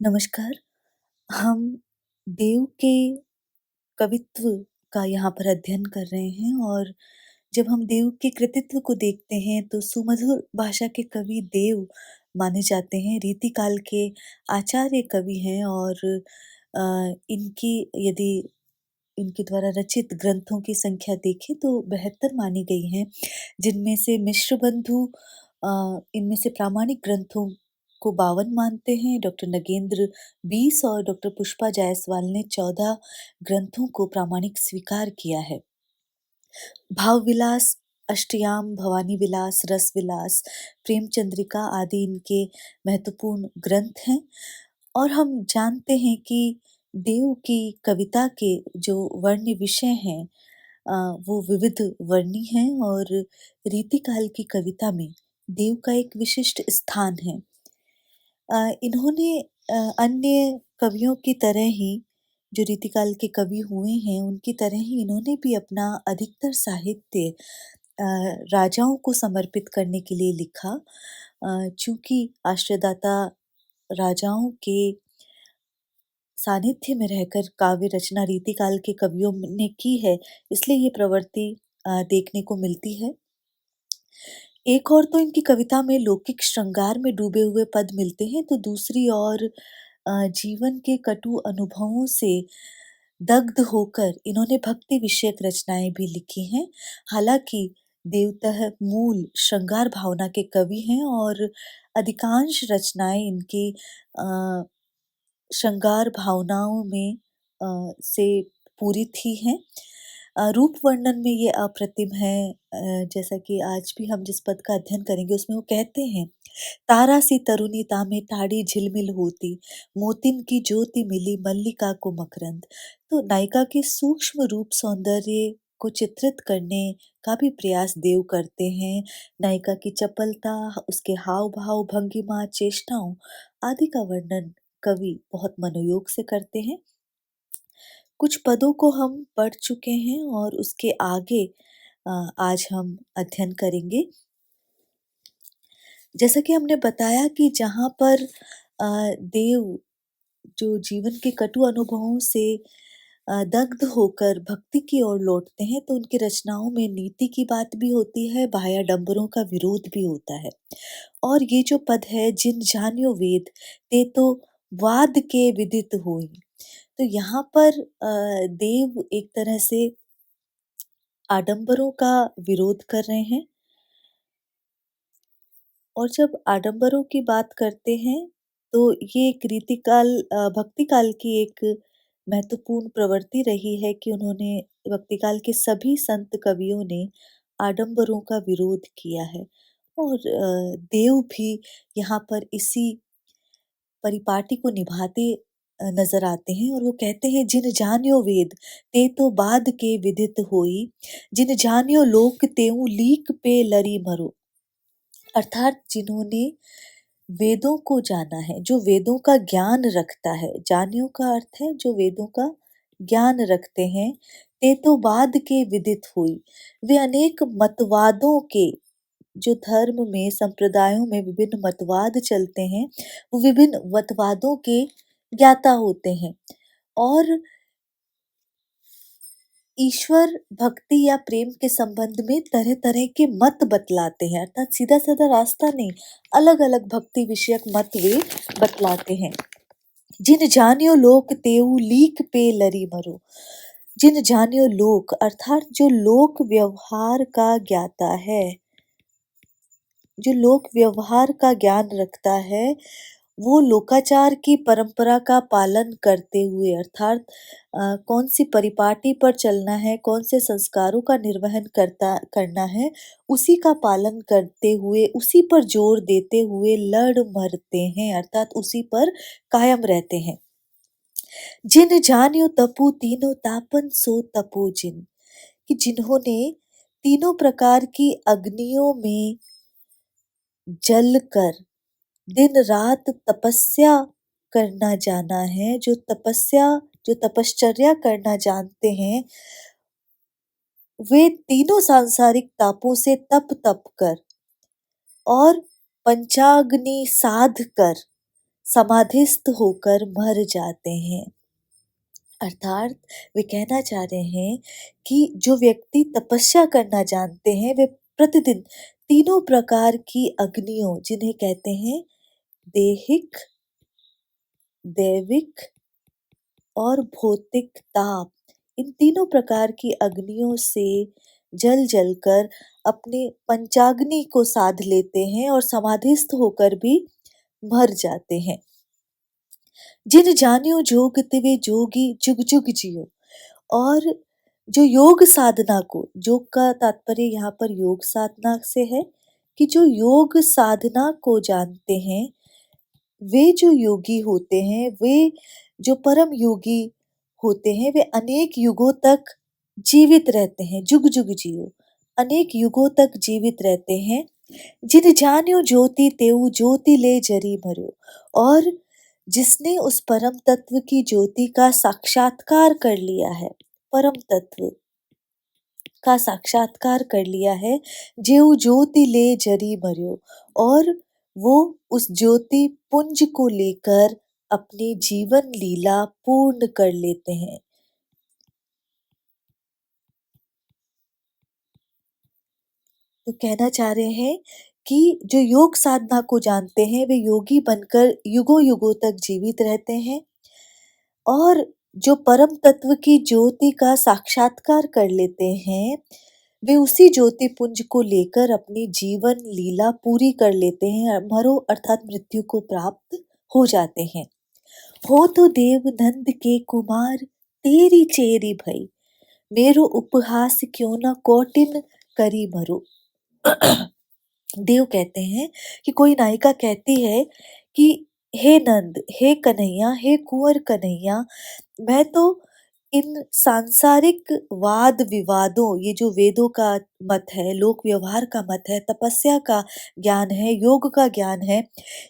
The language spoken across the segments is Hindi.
नमस्कार। हम देव के कवित्व का यहाँ पर अध्ययन कर रहे हैं और जब हम देव के कृतित्व को देखते हैं तो सुमधुर भाषा के कवि देव माने जाते हैं। रीतिकाल के आचार्य कवि हैं और इनकी यदि इनके द्वारा रचित ग्रंथों की संख्या देखें तो 72 मानी गई हैं, जिनमें से मिश्र बंधु इनमें से प्रामाणिक ग्रंथों को 52 मानते हैं, डॉक्टर नगेंद्र 20 और डॉक्टर पुष्पा जायसवाल ने 14 ग्रंथों को प्रामाणिक स्वीकार किया है। भाव विलास, अष्टयाम, भवानी विलास, रस विलास, प्रेम चंद्रिका आदि इनके महत्वपूर्ण ग्रंथ हैं और हम जानते हैं कि देव की कविता के जो वर्ण विषय हैं अ, वो विविध वर्णी हैं और रीतिकाल की कविता में देव का एक विशिष्ट स्थान है। इन्होंने अन्य कवियों की तरह ही जो रीतिकाल के कवि हुए हैं, उनकी तरह ही इन्होंने भी अपना अधिकतर साहित्य अ, राजाओं को समर्पित करने के लिए लिखा। चूँकि आश्रयदाता राजाओं के सानिध्य में रहकर काव्य रचना रीतिकाल के कवियों ने की है, इसलिए ये प्रवृत्ति देखने को मिलती है। एक ओर तो इनकी कविता में लौकिक श्रृंगार में डूबे हुए पद मिलते हैं, तो दूसरी ओर जीवन के कटु अनुभवों से दग्ध होकर इन्होंने भक्ति विषयक रचनाएं भी लिखी हैं। हालांकि देवतः मूल श्रृंगार भावना के कवि हैं और अधिकांश रचनाएं इनकी अ, श्रृंगार भावनाओं में से पूरित ही हैं। रूप वर्णन में ये अप्रतिम है। जैसा कि आज भी हम जिस पद का अध्ययन करेंगे उसमें वो कहते हैं, तारा सी तरुणी तामे टाड़ी झिलमिल होती, मोतिन की ज्योति मिली मल्लिका को मकरंद। तो नायिका के सूक्ष्म रूप सौंदर्य को चित्रित करने का भी प्रयास देव करते हैं। नायिका की चपलता, उसके हाव भाव, भंगिमा, चेष्टाओं आदि का वर्णन कवि बहुत मनोयोग से करते हैं। कुछ पदों को हम पढ़ चुके हैं और उसके आगे आज हम अध्ययन करेंगे। जैसा कि हमने बताया कि जहाँ पर देव जो जीवन के कटु अनुभवों से दग्ध होकर भक्ति की ओर लौटते हैं, तो उनकी रचनाओं में नीति की बात भी होती है, बाह्याडंबरों का विरोध भी होता है। और ये जो पद है, जिन जानियो वेद ते तो वाद के विदित होई। तो यहाँ पर देव एक तरह से आडंबरों का विरोध कर रहे हैं और जब आडंबरों की बात करते हैं, तो ये एक रीतिकाल भक्ति काल की एक महत्वपूर्ण प्रवृत्ति रही है कि उन्होंने भक्ति काल के सभी संत कवियों ने आडंबरों का विरोध किया है और देव भी यहाँ पर इसी परिपाटी को निभाते नजर आते हैं और वो कहते हैं, जिन जानियो वेद ते तो बाद के विदित होई, जिन जानियो लोक तेऊ लीक पे लरी मरो। अर्थात जिन्होंने वेदों को जाना है, जो वेदों का ज्ञान रखता है, जानियो का अर्थ है जो वेदों का ज्ञान रखते हैं, ते तो बाद के विदित हुई। वे अनेक मतवादों के जो धर्म में संप्रदायों में विभिन्न मतवाद चलते हैं, वो विभिन्न मतवादों के ज्ञाता होते हैं और ईश्वर भक्ति या प्रेम के संबंध में तरह-तरह के मत बतलाते हैं, अर्थात सीधा-साधा रास्ता नहीं, अलग-अलग भक्ति विषयक मत वे बतलाते हैं। जिन जानियो लोक तेऊ लीक पे लरी मरो। जिन जानियो लोक अर्थात जो लोक व्यवहार का ज्ञाता है, जो लोक व्यवहार का ज्ञान रखता है, वो लोकाचार की परंपरा का पालन करते हुए अर्थात कौन सी परिपाटी पर चलना है, कौन से संस्कारों का निर्वहन करना है, उसी का पालन करते हुए, उसी पर जोर देते हुए लड़ मरते हैं अर्थात उसी पर कायम रहते हैं। जिन जानियो तपु तीनों तापन सो तपो जिन, कि जिन्होंने तीनों प्रकार की अग्नियों में जल कर दिन रात तपस्या करना जाना है, जो तपश्चर्या करना जानते हैं, वे तीनों सांसारिक तापों से तप तप कर और पंचाग्नि साध कर समाधिस्थ होकर मर जाते हैं। अर्थात वे कहना चाह रहे हैं कि जो व्यक्ति तपस्या करना जानते हैं वे प्रतिदिन तीनों प्रकार की अग्नियों, जिन्हें कहते हैं देहिक, दैविक और भौतिक ताप, इन तीनों प्रकार की अग्नियों से जल जलकर अपने पंचाग्नि को साध लेते हैं और समाधिस्थ होकर भी मर जाते हैं। जिन जानियो जोग तिवे जोगी जुग जुग जियो। और जो योग साधना को, योग का तात्पर्य यहाँ पर योग साधना से है कि जो योग साधना को जानते हैं वे जो योगी होते हैं, वे जो परम योगी होते हैं, वे अनेक युगों तक जीवित रहते हैं। जुग जुग जियो, अनेक युगों तक जीवित रहते हैं। जिन जानियो ज्योति तेऊ ज्योति ले जरी मरो। और जिसने उस परम तत्व की ज्योति का साक्षात्कार कर लिया है, परम तत्व का साक्षात्कार कर लिया है, जेऊ ज्योति ले जरी मर्यो। और वो उस ज्योति पुंज को लेकर अपनी जीवन लीला पूर्ण कर लेते हैं। तो कहना चाह रहे हैं कि जो योग साधना को जानते हैं वे योगी बनकर युगों युगों तक जीवित रहते हैं, और जो परम तत्व की ज्योति का साक्षात्कार कर लेते हैं वे उसी ज्योति पुंज को लेकर अपनी जीवन लीला पूरी कर लेते हैं, मरो अर्थात मृत्यु को प्राप्त हो जाते हैं। हो तो देव नंद के कुमार तेरी चेरी भई, मेरो उपहास क्यों न कोटिन करी मरो। देव कहते हैं कि कोई नायिका कहती है कि हे नंद, हे कन्हैया, हे कुंवर कन्हैया, मैं तो इन सांसारिक वाद विवादों, ये जो वेदों का मत है, लोक व्यवहार का मत है, तपस्या का ज्ञान है, योग का ज्ञान है,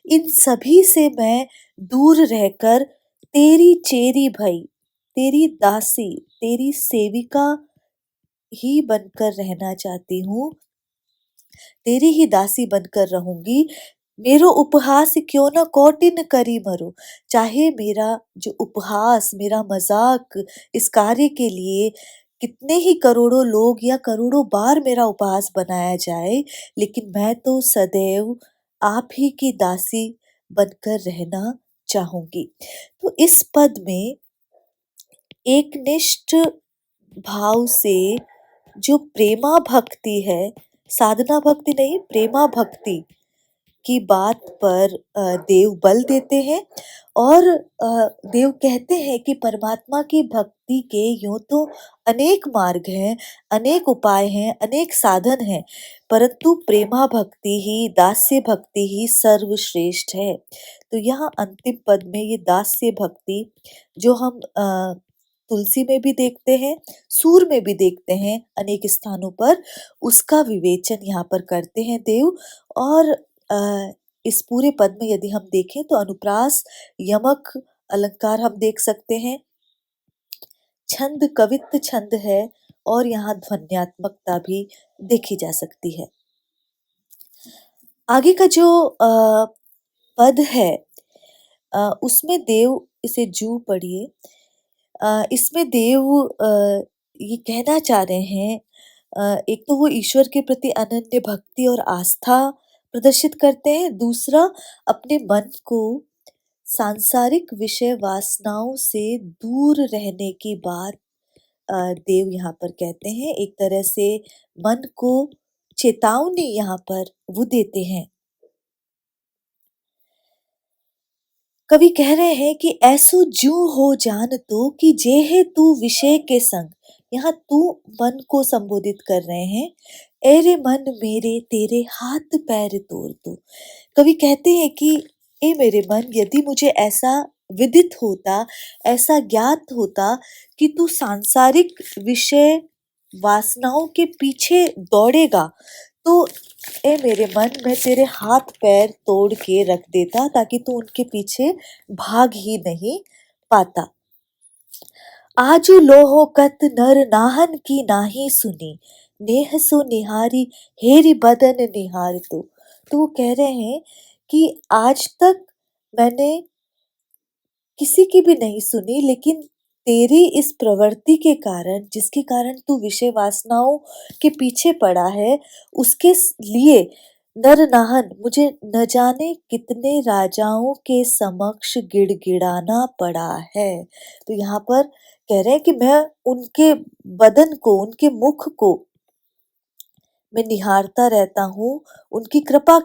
इन सभी से मैं दूर रहकर तेरी चेरी भई, तेरी दासी, तेरी सेविका ही बनकर रहना चाहती हूँ, तेरी ही दासी बनकर रहूंगी। मेरो उपहास क्यों न कौटिन करी मरो। चाहे मेरा जो उपहास, मेरा मजाक इस कार्य के लिए कितने ही करोड़ों लोग या करोड़ों बार मेरा उपहास बनाया जाए, लेकिन मैं तो सदैव आप ही की दासी बनकर रहना चाहूंगी। तो इस पद में एक निष्ठ भाव से जो प्रेमा भक्ति है, साधना भक्ति नहीं, प्रेमा भक्ति की बात पर देव बल देते हैं। और देव कहते हैं कि परमात्मा की भक्ति के यूं तो अनेक मार्ग हैं, अनेक उपाय हैं, अनेक साधन हैं, परंतु प्रेमा भक्ति ही, दास्य भक्ति ही सर्वश्रेष्ठ है। तो यहाँ अंतिम पद में ये दास्य भक्ति जो हम तुलसी में भी देखते हैं, सूर में भी देखते हैं अनेक स्थानों पर, उसका विवेचन यहाँ पर करते हैं देव। और इस पूरे पद में यदि हम देखें तो अनुप्रास, यमक अलंकार हम देख सकते हैं, छंद कवित्त छंद है, और यहाँ ध्वन्यात्मकता भी देखी जा सकती है। आगे का जो पद है उसमें देव, इसे जू पढ़िए, इसमें देव ये कहना चाह रहे हैं, एक तो वो ईश्वर के प्रति अनन्य भक्ति और आस्था प्रदर्शित करते हैं, दूसरा अपने मन को सांसारिक विषय वासनाओं से दूर रहने की बात देव यहाँ पर कहते हैं। एक तरह से मन को चेतावनी यहाँ पर वो देते हैं। कवि कह रहे हैं कि ऐसो जू हो जान तो कि जेहे तू विषय के संग। यहाँ तू मन को संबोधित कर रहे हैं। एरे मन मेरे तेरे हाथ पैर तोड़ दो। कवि कहते हैं कि ए मेरे मन, यदि मुझे ऐसा विदित होता, ऐसा ज्ञात होता कि तू सांसारिक विषय वासनाओं के पीछे दौड़ेगा, तो ए मेरे मन, मैं तेरे हाथ पैर तोड़ के रख देता ताकि तू उनके पीछे भाग ही नहीं पाता। आजू लोहो कत नर नाहन की नाही सुनी, नेह सो निहारी हेरी बदन निहार तो वो कह रहे हैं कि आज तक मैंने किसी की भी नहीं सुनी, लेकिन तेरी इस प्रवृत्ति के कारण, जिसके कारण तू विषय वासनाओं के पीछे पड़ा है, उसके लिए नर-नाहन मुझे न जाने कितने राजाओं के समक्ष गिड़गिड़ाना पड़ा है। तो यहाँ पर कह रहे हैं कि मैं उनके बदन को, उनके मुख को मैं निहारता रहता हूँ, उनकी कृपा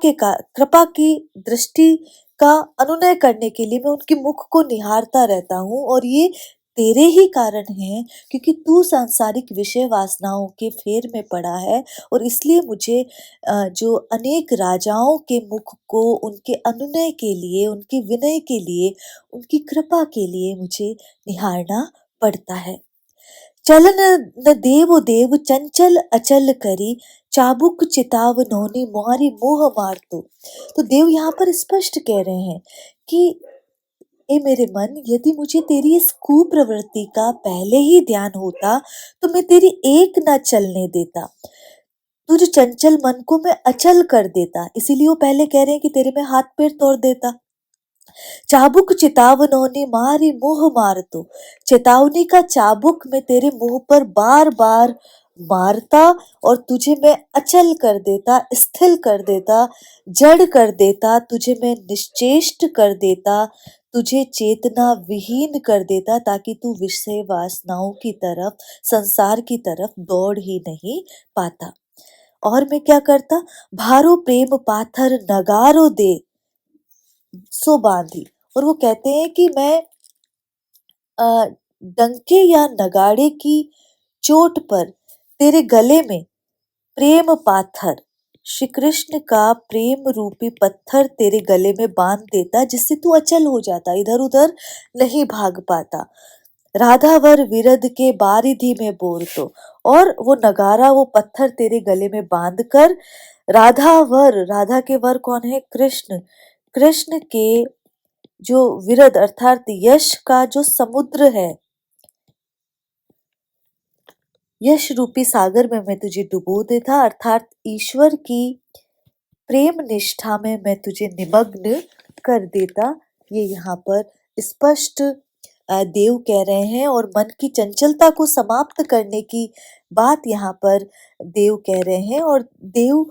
की दृष्टि का अनुनय करने के लिए मैं उनके मुख को निहारता रहता हूँ, और ये तेरे ही कारण है, क्योंकि तू सांसारिक विषय वासनाओं के फेर में पड़ा है, और इसलिए मुझे जो अनेक राजाओं के मुख को उनके अनुनय के लिए, उनके विनय के लिए, उनकी कृपा के लिए मुझे निहारना पड़ता है। चलन न देव देव चंचल अचल करी, चाबुक चिताव नौनी मुहारी मोह मार तो। तो देव यहाँ पर स्पष्ट कह रहे हैं कि ए मेरे मन, यदि मुझे तेरी इस कुप्रवृत्ति का पहले ही ध्यान होता, तो मैं तेरी एक न चलने देता, तुझ चंचल मन को मैं अचल कर देता। इसीलिए वो पहले कह रहे हैं कि तेरे में हाथ पैर तोड़ देता। चाबुक चितावनों मारी मुँह मार दो। चेतावनी का चाबुक मैं तेरे मुंह पर बार बार मारता, और तुझे मैं अचल कर देता, स्थिर कर देता, जड़ कर देता, तुझे मैं निश्चेष्ट कर देता, तुझे चेतना विहीन कर देता, ताकि तू विषय वासनाओं की तरफ, संसार की तरफ दौड़ ही नहीं पाता। और मैं क्या करता, भारो प्रेम पाथर नगारो दे सो बांधी। और वो कहते हैं कि मैं अ, डंके या नगाड़े की चोट पर तेरे गले में प्रेम पाथर, श्री कृष्ण का प्रेम रूपी पत्थर तेरे गले में बांध देता, जिससे तू अचल हो जाता, इधर उधर नहीं भाग पाता। राधावर विरध के बारिधि में बोर तो, और वो नगारा, वो पत्थर तेरे गले में बांध कर, राधावर, राधा के वर कौन है, कृष्ण, कृष्ण के जो विरध अर्थात यश का जो समुद्र है, यश रूपी सागर में मैं तुझे डुबो देता, अर्थात ईश्वर की प्रेम निष्ठा में मैं तुझे निमग्न कर देता। ये यहाँ पर स्पष्ट देव कह रहे हैं, और मन की चंचलता को समाप्त करने की बात यहाँ पर देव कह रहे हैं। और देव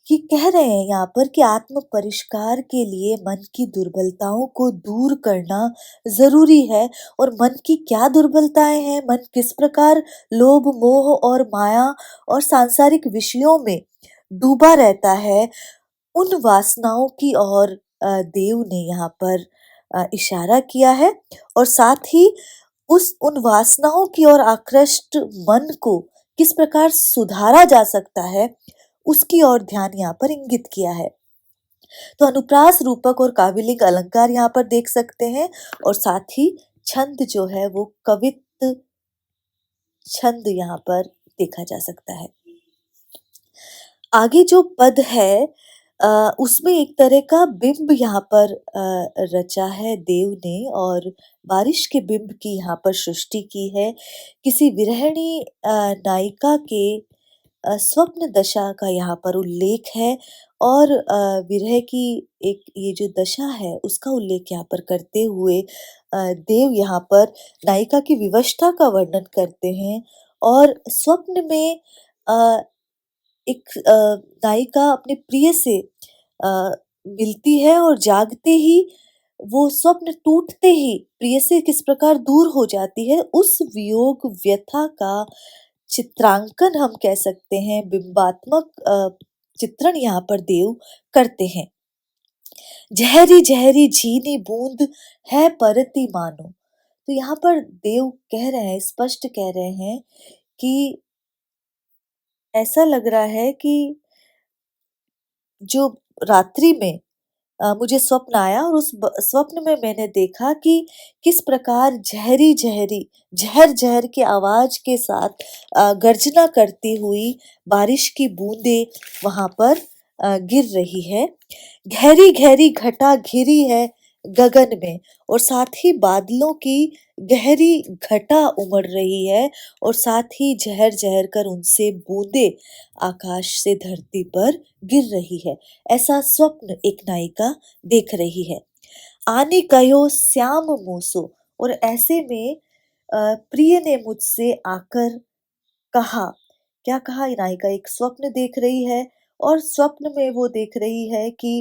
ये कह रहे हैं यहाँ पर कि आत्म परिष्कार के लिए मन की दुर्बलताओं को दूर करना जरूरी है। और मन की क्या दुर्बलताएं हैं, मन किस प्रकार लोभ मोह और माया और सांसारिक विषयों में डूबा रहता है, उन वासनाओं की ओर देव ने यहाँ पर इशारा किया है। और साथ ही उस उन वासनाओं की ओर आकृष्ट मन को किस प्रकार सुधारा जा सकता है, उसकी ओर ध्यान यहाँ पर इंगित किया है। तो अनुप्रास रूपक और काव्यलिंग अलंकार यहाँ पर देख सकते हैं, और साथ ही छंद जो है वो कवित्त छंद यहाँ पर देखा जा सकता है। आगे जो पद है उसमें एक तरह का बिंब यहाँ पर रचा है देव ने, और बारिश के बिंब की यहाँ पर सृष्टि की है। किसी विरहिणी नायिका के स्वप्न दशा का यहाँ पर उल्लेख है, और विरह की एक ये जो दशा है उसका उल्लेख यहाँ पर करते हुए देव यहाँ पर नायिका की विवशता का वर्णन करते हैं। और स्वप्न में अ, एक नायिका अपने प्रिय से अ, मिलती है, और जागते ही वो स्वप्न टूटते ही प्रिय से किस प्रकार दूर हो जाती है, उस वियोग व्यथा का चित्रांकन हम कह सकते हैं, बिंबात्मक चित्रण यहाँ पर देव करते हैं। जहरी जहरी झीनी बूंद है परती मानो। तो यहाँ पर देव कह रहे हैं, स्पष्ट कह रहे हैं कि ऐसा लग रहा है कि जो रात्रि में मुझे स्वप्न आया, और उस स्वप्न में मैंने देखा कि किस प्रकार जहरी जहरी जहर जहर की आवाज के साथ गर्जना करती हुई बारिश की बूंदें वहां पर गिर रही है। गहरी गहरी घटा घिरी है गगन में, और साथ ही बादलों की गहरी घटा उमड़ रही है, और साथ ही जहर जहर कर उनसे बूंदे आकाश से धरती पर गिर रही है। ऐसा स्वप्न एक नायिका देख रही है। आनी कहो श्याम मूसो। और ऐसे में प्रिय ने मुझसे आकर कहा। क्या कहा? नायिका एक स्वप्न देख रही है और स्वप्न में वो देख रही है कि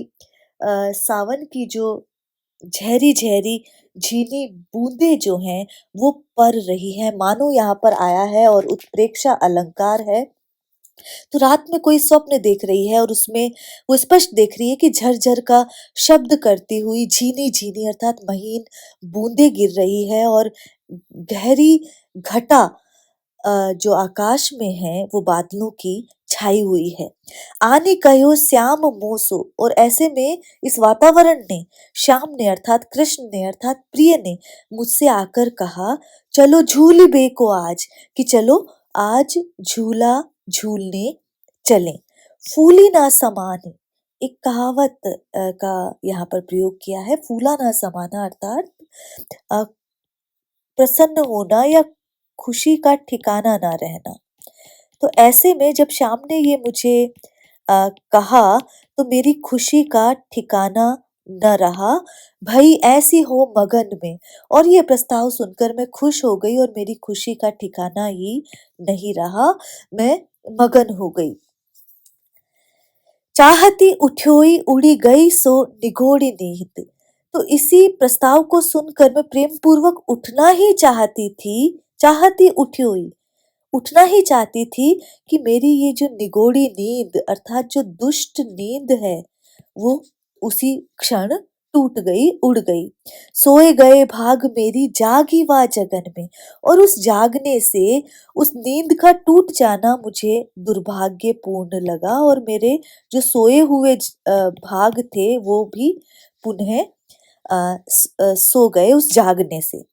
सावन की जो झेरी-झेरी झीनी बूंदें जो हैं वो पर रही हैं, मानो यहाँ पर आया है और उत्प्रेक्षा अलंकार है। तो रात में कोई स्वप्न देख रही है और उसमें वो स्पष्ट देख रही है कि झर-झर का शब्द करती हुई झीनी-झीनी अर्थात महीन बूंदें गिर रही है और गहरी घटा जो आकाश में है वो बादलों की छाई हुई है। आने कहो श्याम मोसो। और ऐसे में इस वातावरण ने, श्याम ने अर्थात कृष्ण ने अर्थात प्रिय ने मुझसे आकर कहा, चलो झूल बेको आज, कि चलो आज झूला झूलने चलें। फूली ना समाने, एक कहावत का यहाँ पर प्रयोग किया है। फूला ना समाना अर्थात अ, प्रसन्न होना या खुशी का ठिकाना ना रहना। तो ऐसे में जब श्याम ने ये मुझे कहा तो मेरी खुशी का ठिकाना न रहा। भई ऐसी हो मगन में। और ये प्रस्ताव सुनकर मैं खुश हो गई और मेरी खुशी का ठिकाना ही नहीं रहा। मैं मगन हो गई। चाहती उठोई उड़ी गई सो निगोड़ी नींद। तो इसी प्रस्ताव को सुनकर मैं प्रेम पूर्वक उठना ही चाहती थी। चाहती उठोई, उठना ही चाहती थी कि मेरी ये जो निगोड़ी नींद अर्थात जो दुष्ट नींद है वो उसी क्षण टूट गई, उड़ गई। सोए गए भाग मेरी जागी वा जगन में। और उस जागने से उस नींद का टूट जाना मुझे दुर्भाग्यपूर्ण लगा और मेरे जो सोए हुए भाग थे वो भी पुनः सो गए उस जागने से।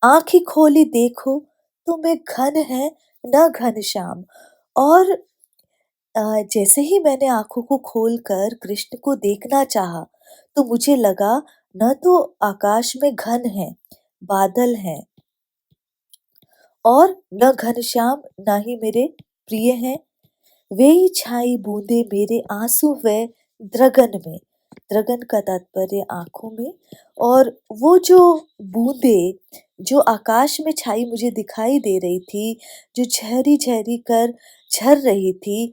आंखें खोली देखो तो मैं घन है न घनश्याम। और जैसे ही मैंने आँखों को खोलकर कृष्ण को देखना चाहा, तो मुझे लगा न तो आकाश में घन है, बादल हैं और न घनश्याम ना ही मेरे प्रिय हैं। वेई छाई बूंदे मेरे आंसू वे द्रगन में। द्रगन का तात्पर्य आंखों में। और वो जो बूंदे जो आकाश में छाई मुझे दिखाई दे रही थी, जो झरी झरी कर झर रही थी,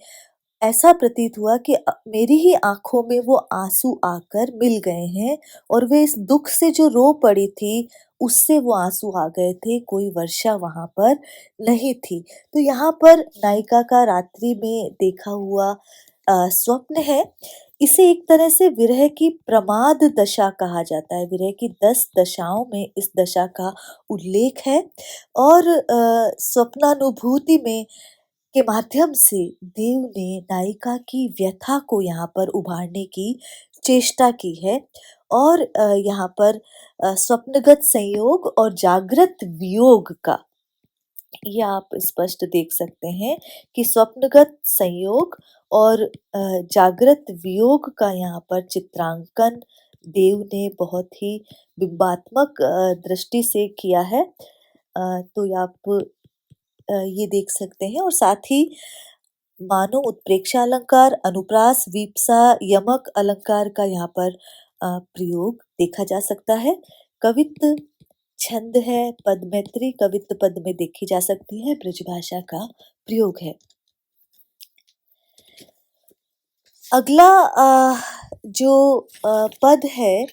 ऐसा प्रतीत हुआ कि मेरी ही आँखों में वो आँसू आकर मिल गए हैं और वे इस दुःख से जो रो पड़ी थी, उससे वो आँसू आ गए थे, कोई वर्षा वहाँ पर नहीं थी। तो यहाँ पर नायिका का रात्रि में देखा हुआ स्वप्न है। इसे एक तरह से विरह की प्रमाद दशा कहा जाता है। विरह की 10 दशाओं में इस दशा का उल्लेख है और स्वप्नानुभूति में के माध्यम से देव ने नायिका की व्यथा को यहाँ पर उभारने की चेष्टा की है। और यहाँ पर स्वप्नगत संयोग और जागृत वियोग का ये आप स्पष्ट देख सकते हैं कि स्वप्नगत संयोग और जागृत वियोग का यहाँ पर चित्रांकन देव ने बहुत ही बिंबात्मक दृष्टि से किया है। तो आप ये देख सकते हैं और साथ ही मानो उत्प्रेक्षा अलंकार, अनुप्रास, वीप्सा, यमक अलंकार का यहाँ पर प्रयोग देखा जा सकता है। कवित्त छंद है, पदमैत्री कवित्त पद में देखी जा सकती है, ब्रजभाषा का प्रयोग है। अगला जो पद है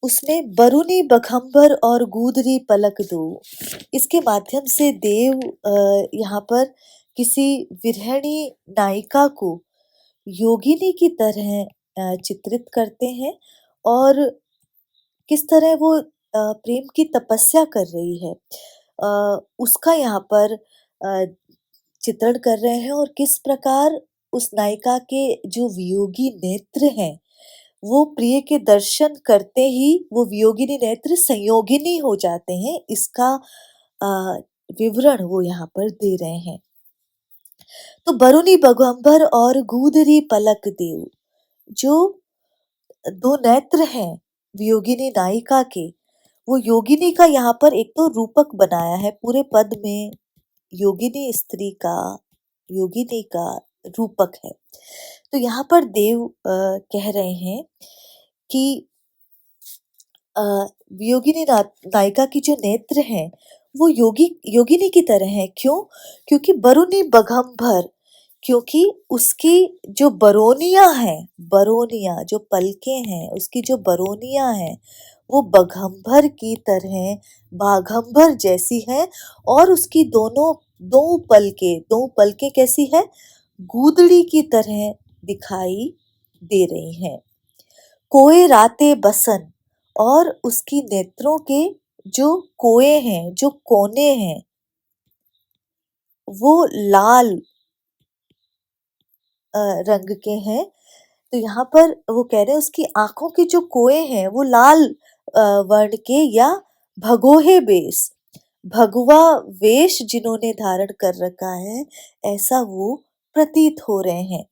उसमें बरुनी बघम्बर और गूदरी पलक दो। इसके माध्यम से देव यहाँ पर किसी विरहिणी नायिका को योगिनी की तरह चित्रित करते हैं और किस तरह वो प्रेम की तपस्या कर रही है उसका यहाँ पर चित्रण कर रहे हैं और किस प्रकार उस नायिका के जो वियोगी नेत्र हैं वो प्रिय के दर्शन करते ही वो वियोगिनी नेत्र संयोगिनी हो जाते हैं, इसका अ, विवरण वो यहाँ पर दे रहे हैं। तो बरुनी बगंबर और गूदरी पलक देव, जो दो नेत्र हैं वियोगिनी नायिका के, वो योगिनी का यहाँ पर एक तो रूपक बनाया है। पूरे पद में योगिनी स्त्री का, योगिनी का रूपक है। तो यहाँ पर देव कह रहे हैं कि अ, वियोगिनी नायिका की जो नेत्र हैं वो योगिनी की तरह हैं। क्यों? क्योंकि बरुनी बघम्भर, क्योंकि उसकी जो बरोनियां हैं, बरोनियां जो पलकें हैं, उसकी जो बरोनियां हैं वो बघम्भर की तरह बाघम्भर जैसी हैं। और उसकी दो पलकें कैसी है? गूदड़ी की तरह दिखाई दे रही हैं। कोए राते बसन, और उसकी नेत्रों के जो कोए हैं, जो कोने हैं, वो लाल रंग के हैं। तो यहाँ पर वो कह रहे हैं उसकी आंखों के जो कोए हैं वो लाल वर्ण के, या भगोहे बेस, भगवा वेश जिन्होंने धारण कर रखा है, ऐसा वो प्रतीत हो रहे हैं।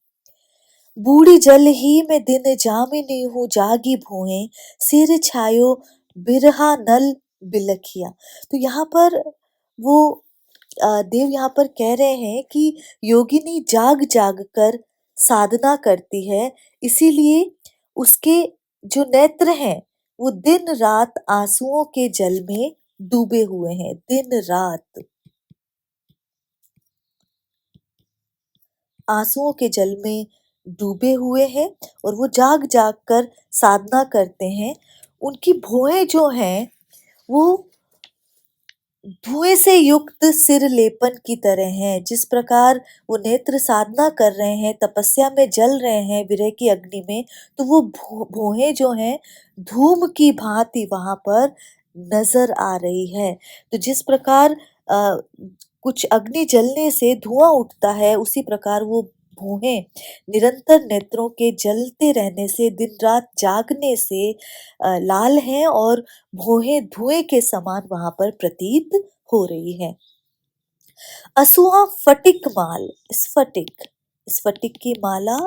बूढ़ी जल ही में दिन जामिनी हूँ जागी भोएं, सिर छायो बिरहा नल बिलखिया। तो यहाँ पर वो देव यहाँ पर कह रहे हैं कि योगिनी जाग जाग कर साधना करती है, इसीलिए उसके जो नेत्र हैं वो दिन रात आंसुओं के जल में डूबे हुए हैं। दिन रात आंसुओं के जल में डूबे हुए हैं और वो जाग जाग कर साधना करते हैं। उनकी भुएं जो हैं वो धुएं से युक्त सिर लेपन की तरह हैं। जिस प्रकार वो नेत्र साधना कर रहे हैं, तपस्या में जल रहे हैं विरह की अग्नि में, तो वो भौहें जो हैं धूम की भांति वहां पर नजर आ रही है। तो जिस प्रकार कुछ अग्नि जलने से धुआं उठता है, उसी प्रकार वो भौहें निरंतर नेत्रों के जलते रहने से, दिन रात जागने से लाल हैं, और भौहें धुएं के समान वहां पर प्रतीत हो रही है। असुआ फटिक माल, स्फटिक, स्फटिक की माला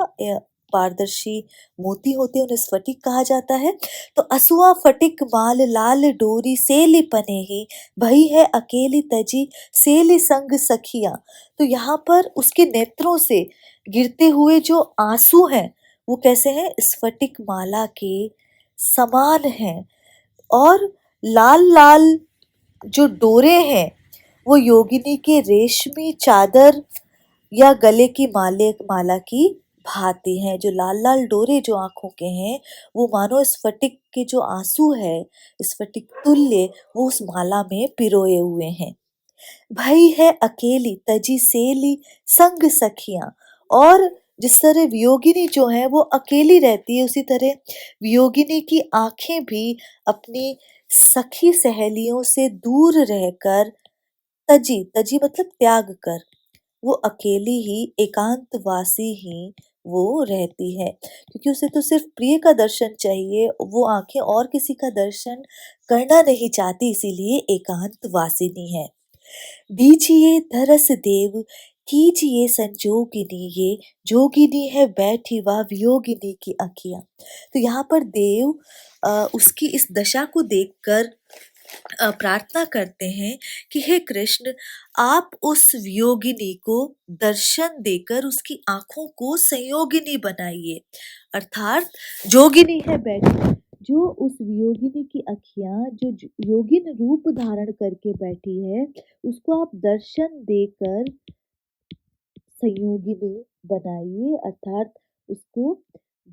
पारदर्शी मोती होते हैं, उन्हें स्फटिक कहा जाता है। तो असुआ फटिक माल लाल डोरी सेली पने ही, भई है अकेली तजी सेली संग सखिया। तो यहाँ पर उसके नेत्रों से गिरते हुए जो आंसू हैं वो कैसे हैं? स्फटिक माला के समान हैं। और लाल लाल जो डोरे हैं वो योगिनी के रेशमी चादर या गले की माला की भांति हैं। जो लाल लाल डोरे जो आंखों के हैं वो मानो स्फटिक के जो आंसू है, स्फटिक तुल्य, वो उस माला में पिरोए हुए हैं। भई है अकेली तजी सेली संग सखियां। और जिस तरह वियोगिनी जो है वो अकेली रहती है, उसी तरह वियोगिनी की आंखें भी अपनी सखी सहेलियों से दूर रहकर, तजी तजी मतलब त्याग कर, वो अकेली ही एकांतवासी ही वो रहती है, क्योंकि उसे तो सिर्फ प्रिय का दर्शन चाहिए। वो आंखें और किसी का दर्शन करना नहीं चाहती, इसीलिए एकांतवासिनी है। दीजिए धरस देव कीजिए संजोगिनी, ये जोगिनी है बैठी वह वियोगिनी की अखियां। तो यहाँ पर देव उसकी इस दशा को देखकर प्रार्थना करते हैं कि हे कृष्ण, आप उस वियोगिनी को दर्शन देकर उसकी आंखों को संयोगिनी बनाइए, अर्थात जोगिनी है बैठी, जो उस वियोगिनी की अखियां जो योगिन रूप धारण करके बैठी है, उसको आप दर्शन देकर संयोगिनी बनाइए, अर्थात उसको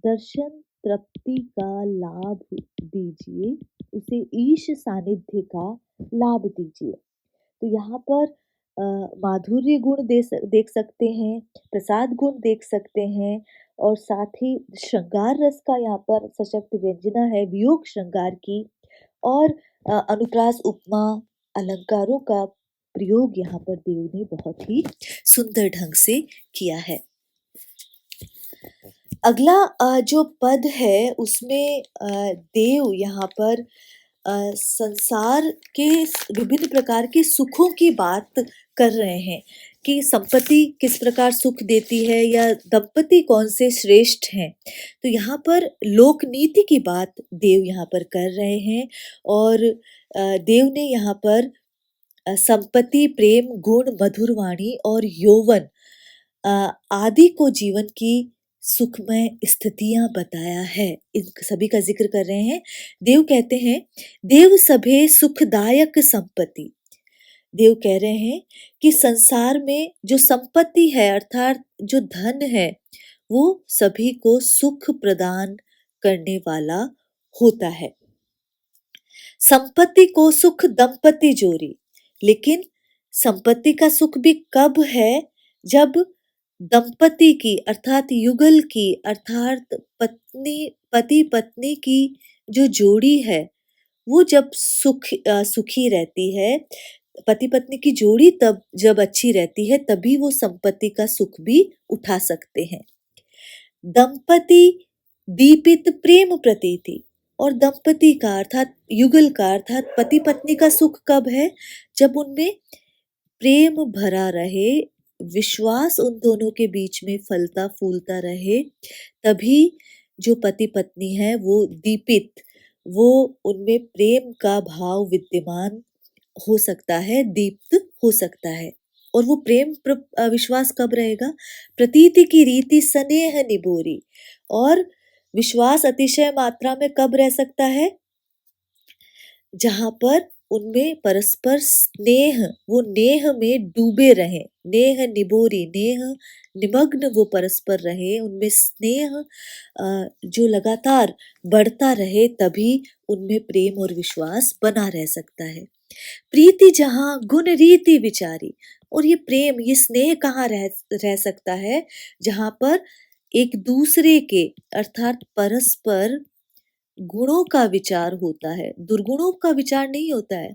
दर्शन तृप्ति का लाभ दीजिए, उसे ईश सानिध्य का लाभ दीजिए। तो यहाँ पर माधुर्य गुण देख सकते हैं, प्रसाद गुण देख सकते हैं, और साथ ही श्रृंगार रस का यहाँ पर सशक्त व्यंजना है, वियोग श्रृंगार की, और अनुप्रास उपमा अलंकारों का प्रयोग यहाँ पर देव ने बहुत ही सुंदर ढंग से किया है। अगला जो पद है उसमें देव यहाँ पर संसार के विभिन्न प्रकार के सुखों की बात कर रहे हैं कि संपत्ति किस प्रकार सुख देती है, या दंपति कौन से श्रेष्ठ हैं। तो यहाँ पर लोक नीति की बात देव यहाँ पर कर रहे हैं, और देव ने यहाँ पर संपत्ति, प्रेम, गुण, मधुर वाणी और यौवन आदि को जीवन की सुखमय स्थितियां बताया है। इन सभी का जिक्र कर रहे हैं। देव कहते हैं, देव सभे सुखदायक संपत्ति। देव कह रहे हैं कि संसार में जो संपत्ति है अर्थात जो धन है वो सभी को सुख प्रदान करने वाला होता है। संपत्ति को सुख दंपति जोरी, लेकिन संपत्ति का सुख भी कब है? जब दंपति की अर्थात युगल की अर्थात पति पत्नी की जो जोड़ी है वो जब सुखी रहती है, पति पत्नी की जोड़ी तब जब अच्छी रहती है तभी वो संपत्ति का सुख भी उठा सकते हैं। दंपति दीपित प्रेम प्रतीति, और दंपति का अर्थात युगल का अर्थात पति पत्नी का सुख कब है? जब उनमें प्रेम भरा रहे, विश्वास उन दोनों के बीच में फलता फूलता रहे, तभी जो पति पत्नी है वो दीपित, वो उनमें प्रेम का भाव विद्यमान हो सकता है, दीप्त हो सकता है। और वो विश्वास कब रहेगा? प्रतीति की रीति स्नेह निबोरी, और विश्वास अतिशय मात्रा में कब रह सकता है? जहां पर उनमें परस्पर स्नेह, वो नेह में डूबे रहे, नेह निबोरी, नेह निमग्न वो परस्पर रहे, उनमें स्नेह जो लगातार बढ़ता रहे, तभी उनमें प्रेम और विश्वास बना रह सकता है। प्रीति जहां गुण रीति विचारी, और ये प्रेम ये स्नेह कहाँ रह सकता है? जहां पर एक दूसरे के अर्थात परस्पर गुणों का विचार होता है, दुर्गुणों का विचार नहीं होता है।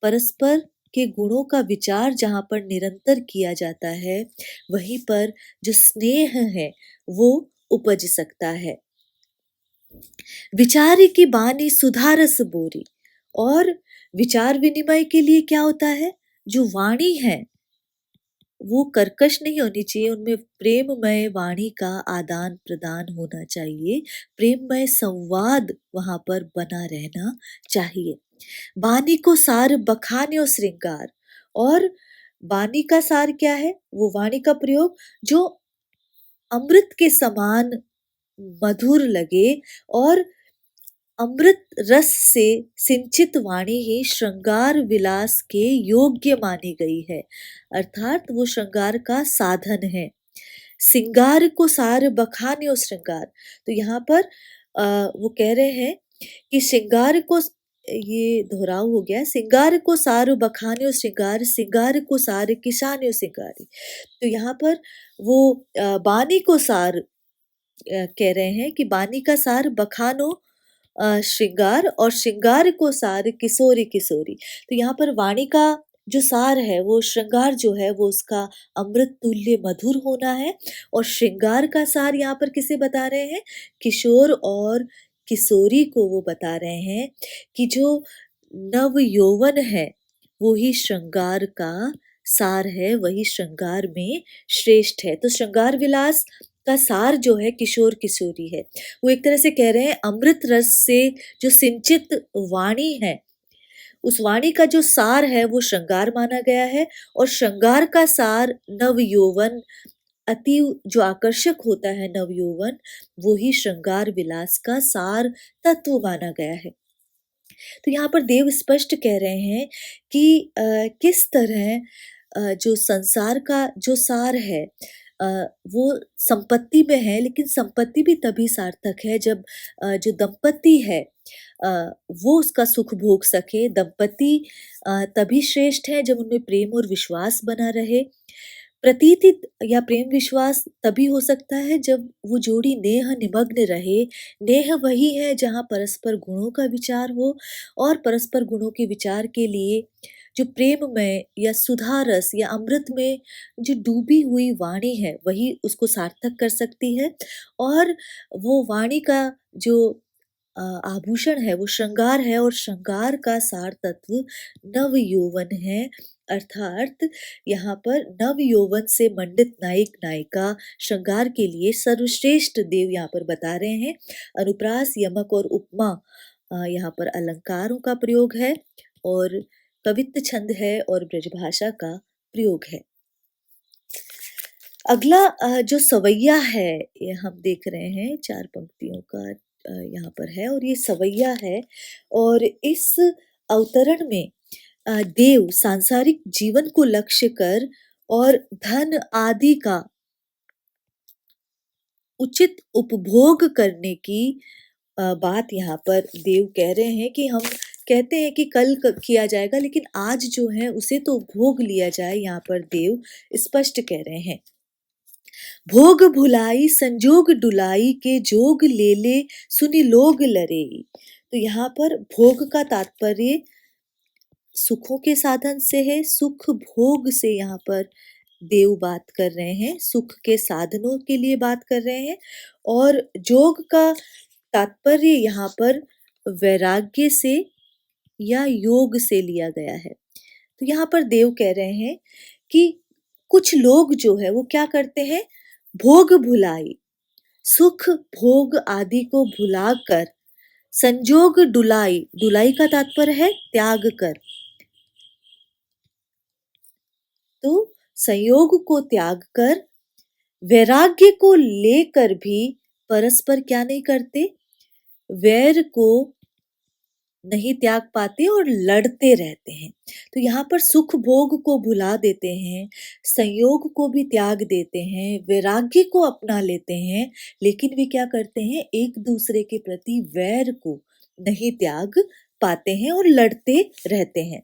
परस्पर के गुणों का विचार जहां पर निरंतर किया जाता है, वहीं पर जो स्नेह है वो उपज सकता है। विचार की बानी सुधारस बोरी, और विचार विनिमय के लिए क्या होता है? जो वाणी है वो कर्कश नहीं होनी चाहिए, उनमें प्रेममय वाणी का आदान प्रदान होना चाहिए, प्रेममय संवाद वहां पर बना रहना चाहिए। वाणी को सार बखान्यो श्रृंगार, और वाणी का सार क्या है? वो वाणी का प्रयोग जो अमृत के समान मधुर लगे, और अमृत रस से सिंचित वाणी ही श्रृंगार विलास के योग्य मानी गई है, अर्थात वो श्रृंगार का साधन है। सिंगार को सार बखान्यो श्रृंगार, तो यहाँ पर वो कह रहे हैं कि श्रृंगार को, ये दोहराव हो गया, सिंगार को सार बखान्यो श्रृंगार, सिंगार को सार किसान्यो सिंगारी। तो यहाँ पर वो बानी को सार कह रहे हैं कि बानी का सार बखानो श्रृंगार, और श्रृंगार को सार किशोरी किशोरी। तो यहाँ पर वाणी का जो सार है वो श्रृंगार जो है वो उसका अमृत तुल्य मधुर होना है, और श्रृंगार का सार यहाँ पर किसे बता रहे हैं? किशोर और किशोरी को वो बता रहे हैं कि जो नव यौवन है वो ही श्रृंगार का सार है, वही श्रृंगार में श्रेष्ठ है। तो श्रृंगार विलास का सार जो है किशोर किशोरी है। वो एक तरह से कह रहे हैं अमृत रस से जो सिंचित वाणी है, उस वाणी का जो सार है वो श्रृंगार माना गया है, और श्रृंगार का सार नव यौवन, अति जो आकर्षक होता है नव यौवन, वो ही श्रृंगार विलास का सार तत्व माना गया है। तो यहाँ पर देव स्पष्ट कह रहे हैं कि किस तरह जो संसार का जो सार है वो संपत्ति में है, लेकिन संपत्ति भी तभी सार्थक है जब जो दंपति है वो उसका सुख भोग सके। दंपति तभी श्रेष्ठ है जब उनमें प्रेम और विश्वास बना रहे। प्रतीति या प्रेम विश्वास तभी हो सकता है जब वो जोड़ी नेह निमग्न रहे। नेह वही है जहाँ परस्पर गुणों का विचार हो, और परस्पर गुणों के विचार के लिए जो प्रेम में या सुधा रस या अमृत में जो डूबी हुई वाणी है वही उसको सार्थक कर सकती है। और वो वाणी का जो आभूषण है वो श्रृंगार है, और श्रृंगार का सार तत्व नव यौवन है, अर्थात यहाँ पर नव यौवन से मंडित नायक नायिका श्रृंगार के लिए सर्वश्रेष्ठ देव यहाँ पर बता रहे हैं। अनुप्रास, यमक और उपमा यहाँ पर अलंकारों का प्रयोग है, और कवित्व छंद है और ब्रजभाषा का प्रयोग है। अगला जो सवैया है, ये हम देख रहे हैं 4 पंक्तियों का यहाँ पर है और ये सवैया है और इस अवतरण में देव सांसारिक जीवन को लक्ष्य कर और धन आदि का उचित उपभोग करने की बात यहाँ पर देव कह रहे हैं कि हम कहते हैं कि कल किया जाएगा, लेकिन आज जो है उसे तो भोग लिया जाए, यहाँ पर देव स्पष्ट कह रहे हैं। भोग भुलाई संजोग डुलाई के जोग ले ले सुनि लोग लरे। तो यहाँ पर भोग का तात्पर्य सुखों के साधन से है, सुख भोग से यहाँ पर देव बात कर रहे हैं, सुख के साधनों के लिए बात कर रहे हैं और जोग का तात्पर्य यहाँ पर वैराग्य से या योग से लिया गया है। तो यहाँ पर देव कह रहे हैं कि कुछ लोग जो है वो क्या करते हैं, भोग भुलाई, सुख भोग आदि को भुलाकर, संजोग डुलाई, डुलाई का तात्पर्य है त्याग कर, तो संयोग को त्याग कर वैराग्य को लेकर भी परस्पर क्या नहीं करते, वैर को नहीं त्याग पाते और लड़ते रहते हैं। तो यहाँ पर सुख भोग को भुला देते हैं, संयोग को भी त्याग देते हैं, वैराग्य को अपना लेते हैं, लेकिन वे क्या करते हैं, एक दूसरे के प्रति वैर को नहीं त्याग पाते हैं और लड़ते रहते हैं।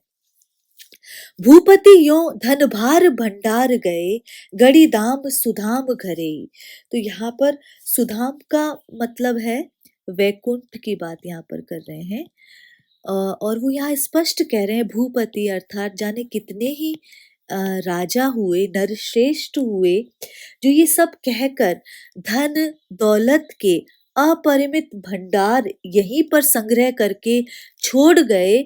भूपति यो धन भार भंडार गए, गड़ी दाम सुधाम घरे। तो यहाँ पर सुधाम का मतलब है वैकुंठ की बात यहाँ पर कर रहे हैं और वो यहाँ स्पष्ट कह रहे हैं भूपति अर्थात जाने कितने ही राजा हुए, नरश्रेष्ठ हुए, जो ये सब कहकर धन दौलत के अपरिमित भंडार यहीं पर संग्रह करके छोड़ गए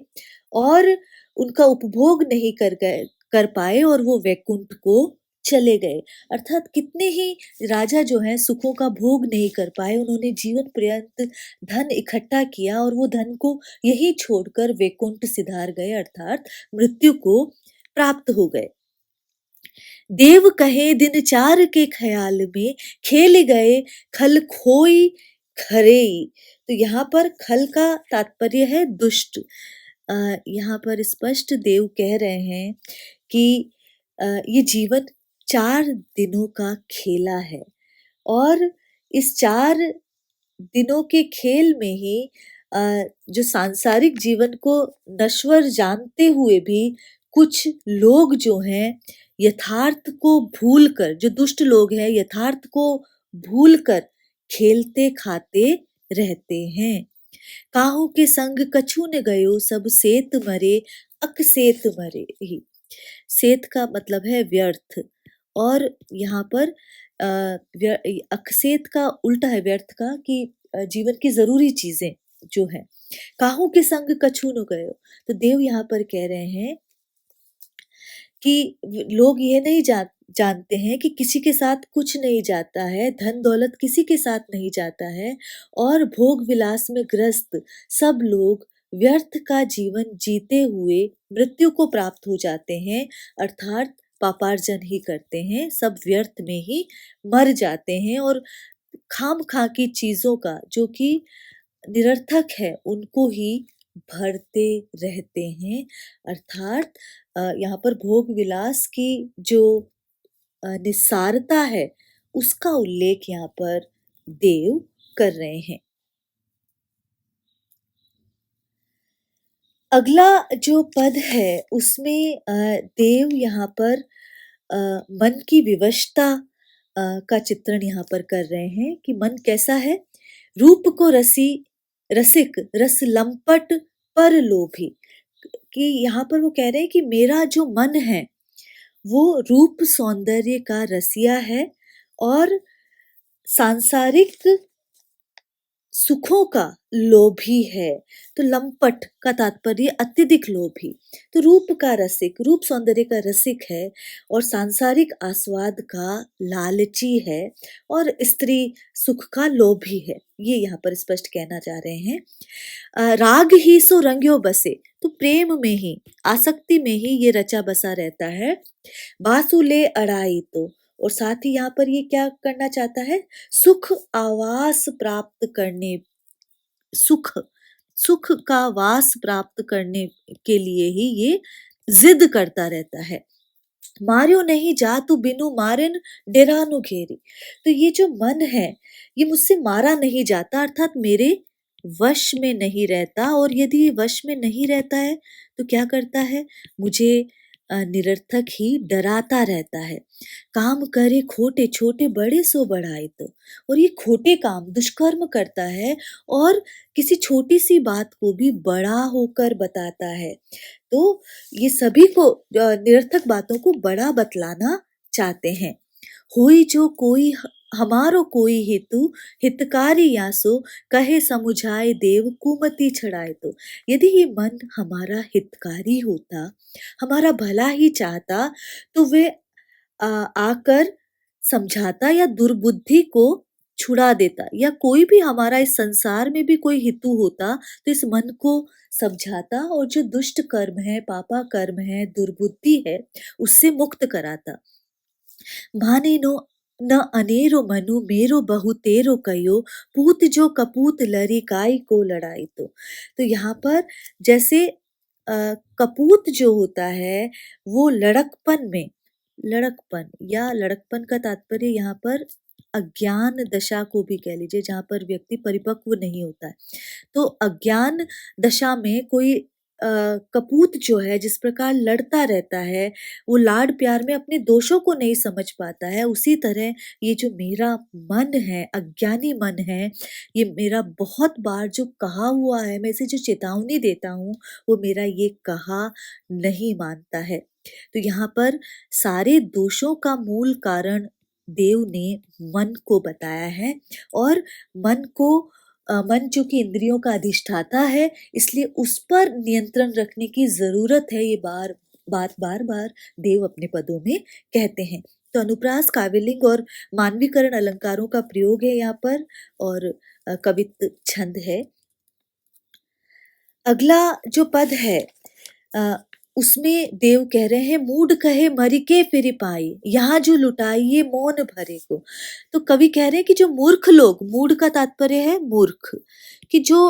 और उनका उपभोग नहीं कर पाए और वो वैकुंठ को चले गए। अर्थात कितने ही राजा जो हैं सुखों का भोग नहीं कर पाए, उन्होंने जीवन पर्यंत धन इकट्ठा किया और वो धन को यही छोड़कर वैकुंठ सिधार गए, अर्थात मृत्यु को प्राप्त हो गए। देव कहे दिन चार के ख्याल में खेल गए खल खोई खरे। तो यहाँ पर खल का तात्पर्य है दुष्ट। यहाँ पर स्पष्ट देव कह रहे हैं कि ये जीवन 4 दिनों का खेला है और इस 4 दिनों के खेल में ही जो सांसारिक जीवन को नश्वर जानते हुए भी कुछ लोग जो हैं यथार्थ को भूलकर, जो दुष्ट लोग हैं यथार्थ को भूलकर खेलते खाते रहते हैं। काहू के संग कछु न गयो सब सेत मरे अकसेत मरे ही। सेत का मतलब है व्यर्थ और यहाँ पर अकसेत का उल्टा है व्यर्थ का कि जीवन की जरूरी चीजें जो है। काहू के संग कछु न गयो, तो देव यहाँ पर कह रहे हैं कि लोग ये नहीं जानते हैं कि किसी के साथ कुछ नहीं जाता है, धन दौलत किसी के साथ नहीं जाता है और भोग विलास में ग्रस्त सब लोग व्यर्थ का जीवन जीते हुए मृत्यु को प्राप्त हो जाते हैं, अर्थात पापार्जन ही करते हैं, सब व्यर्थ में ही मर जाते हैं और खाम खा की चीजों का जो कि निरर्थक है उनको ही भरते रहते हैं। अर्थात यहाँ पर भोग विलास की जो निस्सारता है उसका उल्लेख यहाँ पर देव कर रहे हैं। अगला जो पद है उसमें देव यहाँ पर मन की विवशता का चित्रण यहाँ पर कर रहे हैं कि मन कैसा है, रूप को रसिक रस लंपट पर लोभी। कि यहाँ पर वो कह रहे हैं कि मेरा जो मन है वो रूप सौंदर्य का रसिया है और सांसारिक सुखों का लोभी है। तो लंपट का तात्पर्य अत्यधिक लोभी, तो रूप का रसिक, रूप सौंदर्य का रसिक है और सांसारिक आस्वाद का लालची है और स्त्री सुख का लोभी है। ये यहाँ पर स्पष्ट कहना चाह रहे हैं। राग ही सो रंग्यो बसे, तो प्रेम में ही, आसक्ति में ही ये रचा बसा रहता है। बासु ले अड़ाई, तो और साथ ही यहाँ पर ये क्या करना चाहता है, सुख आवास प्राप्त करने, सुख सुख का वास प्राप्त करने के लिए ही ये जिद करता रहता है। मार्यो नहीं जातु बिनु मारिन डेरानु घेरी। तो ये जो मन है, ये मुझसे मारा नहीं जाता, अर्थात मेरे वश में नहीं रहता। और यदि ये वश में नहीं रहता है तो क्या करता है, मुझे निरर्थक ही डराता रहता है। काम करे खोटे छोटे बड़े सो बढ़ाए तो। और ये खोटे काम दुष्कर्म करता है और किसी छोटी सी बात को भी बड़ा होकर बताता है। तो ये सभी को निरर्थक बातों को बड़ा बतलाना चाहते हैं। होई जो कोई हमारो कोई हेतु हितकारी यासो कहे समुझाए देव कुमति छड़ाए। तो यदि ये मन हमारा हितकारी होता, हमारा भला ही चाहता, तो वे आकर समझाता या दुर्बुद्धि को छुड़ा देता, या कोई भी हमारा इस संसार में भी कोई हितु होता तो इस मन को समझाता और जो दुष्ट कर्म है, पापा कर्म है, दुर्बुद्धि है, उससे मुक्त कराता। भाने नो न अनेरो मनु मेरो बहु तेरो कयो पूत जो कपूत लरी काय को लड़ाई। तो यहाँ पर जैसे कपूत जो होता है वो लड़कपन में, लड़कपन या लड़कपन का तात्पर्य यहाँ पर अज्ञान दशा को भी कह लीजिए, जहाँ पर व्यक्ति परिपक्व नहीं होता है। तो अज्ञान दशा में कोई कपूत जो है जिस प्रकार लड़ता रहता है, वो लाड प्यार में अपने दोषों को नहीं समझ पाता है, उसी तरह ये जो मेरा मन है, अज्ञानी मन है, ये मेरा बहुत बार जो कहा हुआ है, मैं इसे जो चेतावनी देता हूँ, वो मेरा ये कहा नहीं मानता है। तो यहाँ पर सारे दोषों का मूल कारण देव ने मन को बताया है। और मन को मन चूंकि इंद्रियों का अधिष्ठाता है, इसलिए उस पर नियंत्रण रखने की जरूरत है, ये बार बार देव अपने पदों में कहते हैं। तो अनुप्रास, काव्यलिंग और मानवीकरण अलंकारों का प्रयोग है यहाँ पर, और कवित्त छंद है। अगला जो पद है उसमें देव कह रहे हैं, मूड कहे मरिके फिर पाई, यहाँ जो लुटाइए मौन भरे को। तो कवि कह रहे हैं कि जो मूर्ख लोग, मूड का तात्पर्य है मूर्ख, कि जो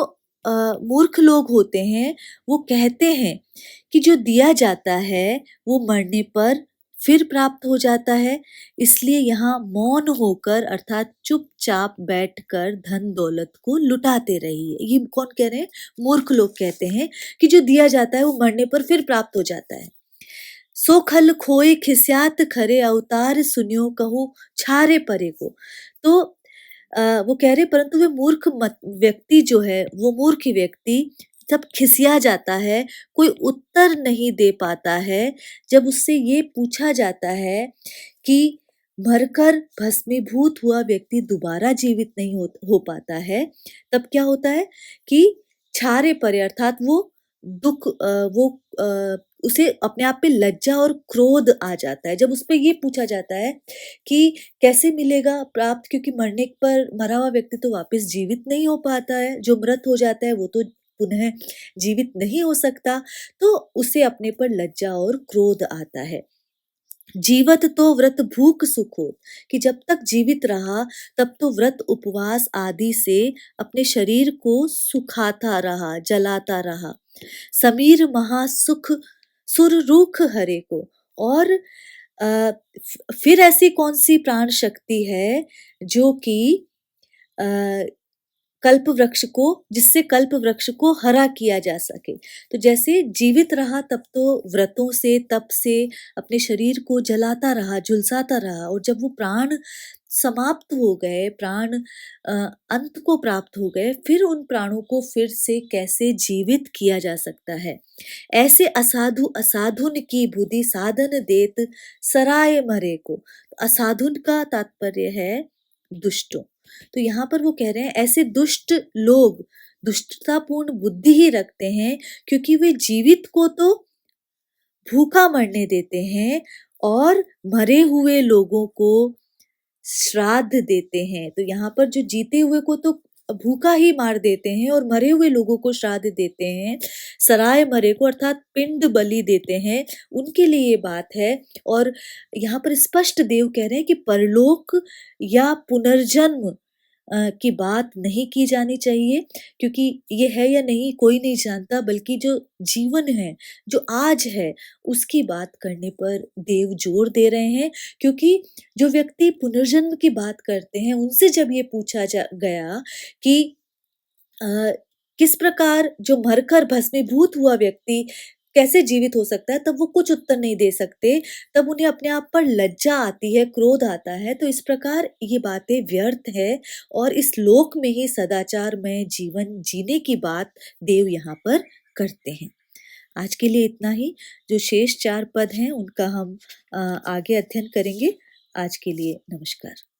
मूर्ख लोग होते हैं वो कहते हैं कि जो दिया जाता है वो मरने पर फिर प्राप्त हो जाता है, इसलिए यहाँ मौन होकर अर्थात चुपचाप बैठकर धन दौलत को लुटाते रहिए। ये कौन कह रहे हैं? मूर्ख लोग कहते हैं कि जो दिया जाता है वो मरने पर फिर प्राप्त हो जाता है। सो खल खोए खिस्यात खरे अवतार सुनियो कहूँ छारे परे को। तो वो कह रहे परंतु वे मूर्ख व्यक्ति जो है, वो मूर्ख व्यक्ति जब खिसिया जाता है, कोई उत्तर नहीं दे पाता है, जब उससे ये पूछा जाता है कि मरकर भस्मीभूत हुआ व्यक्ति दोबारा जीवित नहीं हो पाता है, तब क्या होता है कि छारे परे अर्थात वो दुख वो उसे अपने आप पे लज्जा और क्रोध आ जाता है। जब उस पे ये पूछा जाता है कि कैसे मिलेगा प्राप्त, क्योंकि मरने पर मरा हुआ व्यक्ति तो वापस जीवित नहीं हो पाता है, जो मृत हो जाता है वो तो पुनः जीवित नहीं हो सकता, तो उसे अपने पर लज्जा और क्रोध आता है। जीवत तो व्रत भूख सुख हो, कि जब तक जीवित रहा तब तो व्रत उपवास आदि से अपने शरीर को सुखाता रहा, जलाता रहा। समीर महासुख सुर रूख हरे को। और फिर ऐसी कौन सी प्राण शक्ति है जो कि कल्प वृक्ष को, जिससे कल्प वृक्ष को हरा किया जा सके। तो जैसे जीवित रहा तब तो व्रतों से, तप से अपने शरीर को जलाता रहा, झुलसाता रहा, और जब वो प्राण समाप्त हो गए, प्राण अंत को प्राप्त हो गए, फिर उन प्राणों को फिर से कैसे जीवित किया जा सकता है। ऐसे असाधु असाधुन की बुद्धि साधन देत सराय मरे को। असाधुन का तात्पर्य है दुष्टों। तो यहाँ पर वो कह रहे हैं ऐसे दुष्ट लोग दुष्टतापूर्ण बुद्धि ही रखते हैं, क्योंकि वे जीवित को तो भूखा मरने देते हैं और मरे हुए लोगों को श्राद्ध देते हैं। तो यहाँ पर जो जीते हुए को तो भूखा ही मार देते हैं और मरे हुए लोगों को श्राद्ध देते हैं, सराए मरे को अर्थात पिंड बलि देते हैं, उनके लिए ये बात है। और यहाँ पर स्पष्ट देव कह रहे हैं कि परलोक या पुनर्जन्म की बात नहीं की जानी चाहिए, क्योंकि ये है या नहीं कोई नहीं जानता, बल्कि जो जीवन है, जो आज है, उसकी बात करने पर देव जोर दे रहे हैं। क्योंकि जो व्यक्ति पुनर्जन्म की बात करते हैं, उनसे जब ये पूछा जा गया कि अ, किस प्रकार जो मरकर भस्मीभूत हुआ व्यक्ति कैसे जीवित हो सकता है? तब वो कुछ उत्तर नहीं दे सकते, तब उन्हें अपने आप पर लज्जा आती है, क्रोध आता है। तो इस प्रकार ये बातें व्यर्थ है और इस लोक में ही सदाचारमय जीवन जीने की बात देव यहाँ पर करते हैं। आज के लिए इतना ही, जो शेष 4 पद हैं उनका हम आगे अध्ययन करेंगे। आज के लिए नमस्कार।